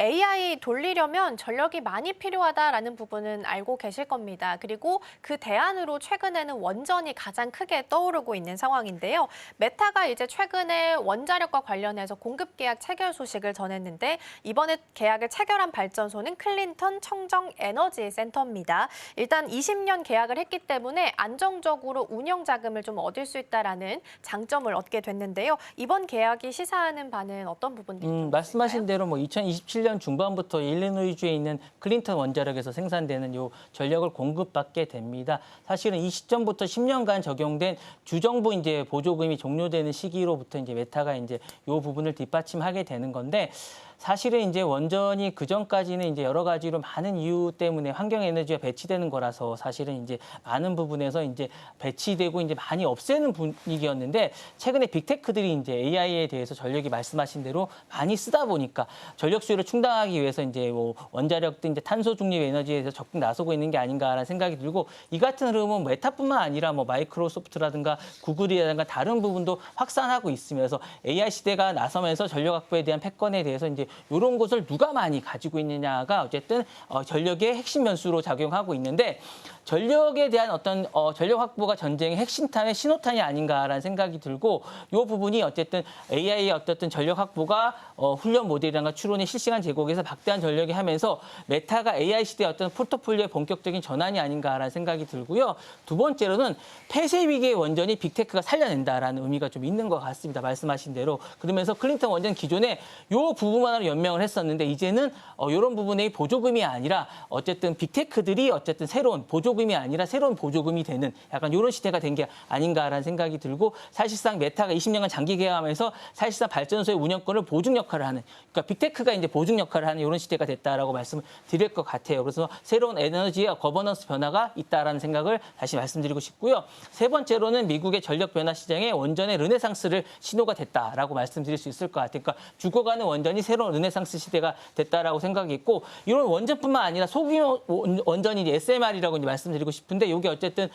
AI 돌리려면 전력이 많이 필요하다라는 부분은 알고 계실 겁니다. 그리고 그 대안으로 최근에는 원전이 가장 크게 떠오르고 있는 상황인데요. 메타가 이제 최근에 원자력과 관련해서 공급 계약 체결 소식을 전했는데 이번에 계약을 체결한 발전소는 클린턴 청정 에너지 센터입니다. 일단 20년 계약을 했기 때문에 안정적으로 운영 자금을 좀 얻을 수 있다라는 장점을 얻게 됐는데요. 이번 계약이 시사하는 바는 어떤 부분들이 말씀하신 대로 2027년 중반부터 일리노이주에 있는 클린턴 원자력에서 생산되는 요 전력을 공급받게 됩니다. 사실은 이 시점부터 10년간 적용된 주정부 이제 보조금이 종료되는 시기로부터 이제 메타가 이제 요 부분을 뒷받침하게 되는 건데, 사실은 이제 원전이 그 전까지는 이제 여러 가지로 많은 이유 때문에 환경 에너지가 배치되는 거라서 사실은 이제 많은 부분에서 이제 배치되고 이제 많이 없애는 분위기였는데, 최근에 빅테크들이 이제 AI에 대해서 전력이 말씀하신 대로 많이 쓰다 보니까 전력 수요를 충당하기 위해서 이제 원자력 등 이제 탄소 중립 에너지에 대해서 적극 나서고 있는 게 아닌가라는 생각이 들고, 이 같은 흐름은 메타뿐만 아니라 마이크로소프트라든가 구글이라든가 다른 부분도 확산하고 있으면서 AI 시대가 나서면서 전력 확보에 대한 패권에 대해서 이제 이런 것을 누가 많이 가지고 있느냐가 어쨌든 전력의 핵심 변수로 작용하고 있는데, 전력에 대한 어떤 전력 확보가 전쟁의 핵심탄의 신호탄이 아닌가라는 생각이 들고, 이 부분이 어쨌든 AI의 어떤 전력 확보가 훈련 모델이라든가 추론의 실시간 제공에서 박대한 전력이 하면서 메타가 AI 시대의 어떤 포트폴리오의 본격적인 전환이 아닌가라는 생각이 들고요. 두 번째로는 폐쇄 위기의 원전이 빅테크가 살려낸다라는 의미가 좀 있는 것 같습니다. 말씀하신 대로. 그러면서 클린턴 원전 기존에 이 부분만으로 연명을 했었는데, 이제는 이런 부분의 보조금이 아니라 어쨌든 빅테크들이 어쨌든 새로운 보조금이 아니라 새로운 보조금이 되는 약간 이런 시대가 된 게 아닌가라는 생각이 들고, 사실상 메타가 20년간 장기 계약하면서 사실상 발전소의 운영권을 보증 역할을 하는, 그러니까 빅테크가 이제 보증 역할을 하는 이런 시대가 됐다라고 말씀을 드릴 것 같아요. 그래서 새로운 에너지와 거버넌스 변화가 있다라는 생각을 다시 말씀드리고 싶고요. 세 번째로는 미국의 전력 변화 시장에 원전의 르네상스를 신호가 됐다라고 말씀드릴 수 있을 것 같아요. 그러니까 죽어가는 원전이 새로운 르네상스 시대가 됐다라고 생각이 있고, 이런 원전뿐만 아니라 소규모 원전이 SMR이라고 이제 말씀드리고 싶은데, 이게 어쨌든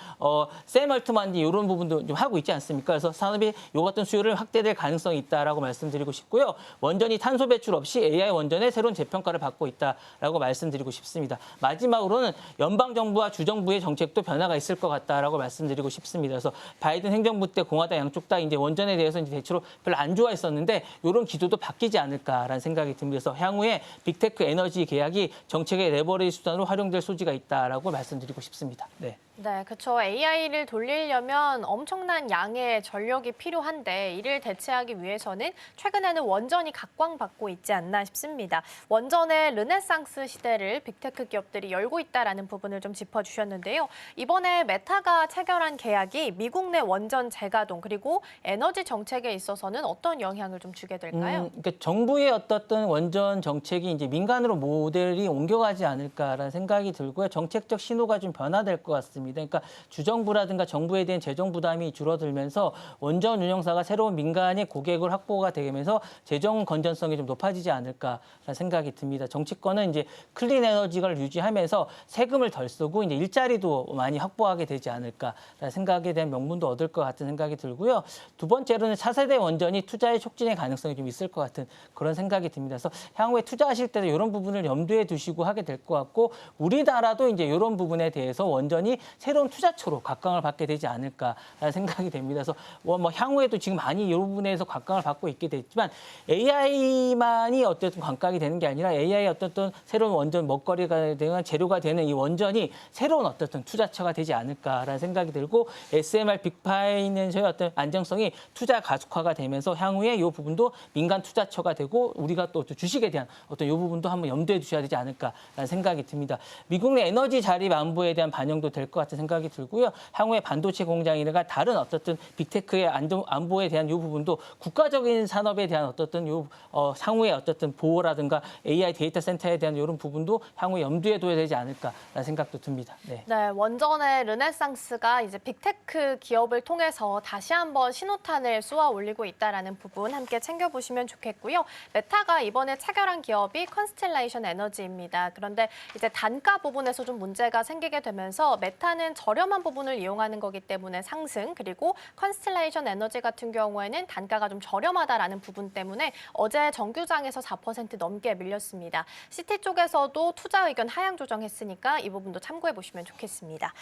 샘 얼트만이 이런 부분도 좀 하고 있지 않습니까? 그래서 산업이 요 같은 수요를 확대될 가능성이 있다라고 말씀드리고 싶고요. 원전이 탄소 배출 없이 AI 원전의 새로운 재평가를 받고 있다라고 말씀드리고 싶습니다. 마지막으로는 연방 정부와 주정부의 정책도 변화가 있을 것 같다라고 말씀드리고 싶습니다. 그래서 바이든 행정부 때 공화당 양쪽 다 이제 원전에 대해서 이제 대체로 별로 안 좋아했었는데, 이런 기조도 바뀌지 않을까라는 생각이 듭니다. 그래서 향후에 빅테크 에너지 계약이 정책의 레버리지 수단으로 활용될 소지가 있다라고 말씀드리고 싶습니다. 네. 네, 그렇죠. AI를 돌리려면 엄청난 양의 전력이 필요한데, 이를 대체하기 위해서는 최근에는 원전이 각광받고 있지 않나 싶습니다. 원전의 르네상스 시대를 빅테크 기업들이 열고 있다라는 부분을 좀 짚어주셨는데요. 이번에 메타가 체결한 계약이 미국 내 원전 재가동 그리고 에너지 정책에 있어서는 어떤 영향을 좀 주게 될까요? 그러니까 정부의 어떤 원전 정책이 이제 민간으로 모델이 옮겨가지 않을까라는 생각이 들고요. 정책적 신호가 좀 변화될 것 같습니다. 그러니까 주정부라든가 정부에 대한 재정 부담이 줄어들면서 원전 운영사가 새로운 민간의 고객을 확보가 되면서 재정 건전성이 좀 높아지지 않을까라는 생각이 듭니다. 정치권은 이제 클린 에너지를 유지하면서 세금을 덜 쓰고 이제 일자리도 많이 확보하게 되지 않을까라는 생각에 대한 명분도 얻을 것 같은 생각이 들고요. 두 번째로는 차세대 원전이 투자의 촉진의 가능성이 좀 있을 것 같은 그런 생각이 듭니다. 그래서 향후에 투자하실 때도 이런 부분을 염두에 두시고 하게 될 것 같고, 우리나라도 이제 이런 부분에 대해서 원전이 새로운 투자처로 각광을 받게 되지 않을까라는 생각이 됩니다. 그래서 향후에도 지금 많이 이 부분에서 각광을 받고 있게 됐지만, AI만이 어쨌든 관광이 되는 게 아니라 AI의 어떤 새로운 원전 먹거리가 되는 재료가 되는 이 원전이 새로운 어떤 투자처가 되지 않을까라는 생각이 들고, SMR 빅파이낸셜의 어떤 안정성이 투자 가속화가 되면서 향후에 이 부분도 민간 투자처가 되고, 우리가 또 주식에 대한 어떤 이 부분도 한번 염두에 두셔야 되지 않을까라는 생각이 듭니다. 미국 내 에너지 자립 안보에 대한 반영도 될 것 같은 생각이 들고요. 향후에 반도체 공장이나 다른 어떤 빅테크의 안보에 대한 이 부분도 국가적인 산업에 대한 어떤 향후의 어떤 보호라든가 AI 데이터 센터에 대한 이런 부분도 향후에 염두에 둬야 되지 않을까라는 생각도 듭니다. 네. 네, 원전의 르네상스가 이제 빅테크 기업을 통해서 다시 한번 신호탄을 쏘아 올리고 있다라는 부분 함께 챙겨보시면 좋겠고요. 메타가 이번에 체결한 기업이 컨스텔레이션 에너지입니다. 그런데 이제 단가 부분에서 좀 문제가 생기게 되면서 메타는 메타는 저렴한 부분을 이용하는 거기 때문에 상승, 그리고 컨스텔레이션 에너지 같은 경우에는 단가가 좀 저렴하다라는 부분 때문에 어제 정규장에서 4% 넘게 밀렸습니다. 시티 쪽에서도 투자 의견 하향 조정했으니까 이 부분도 참고해 보시면 좋겠습니다.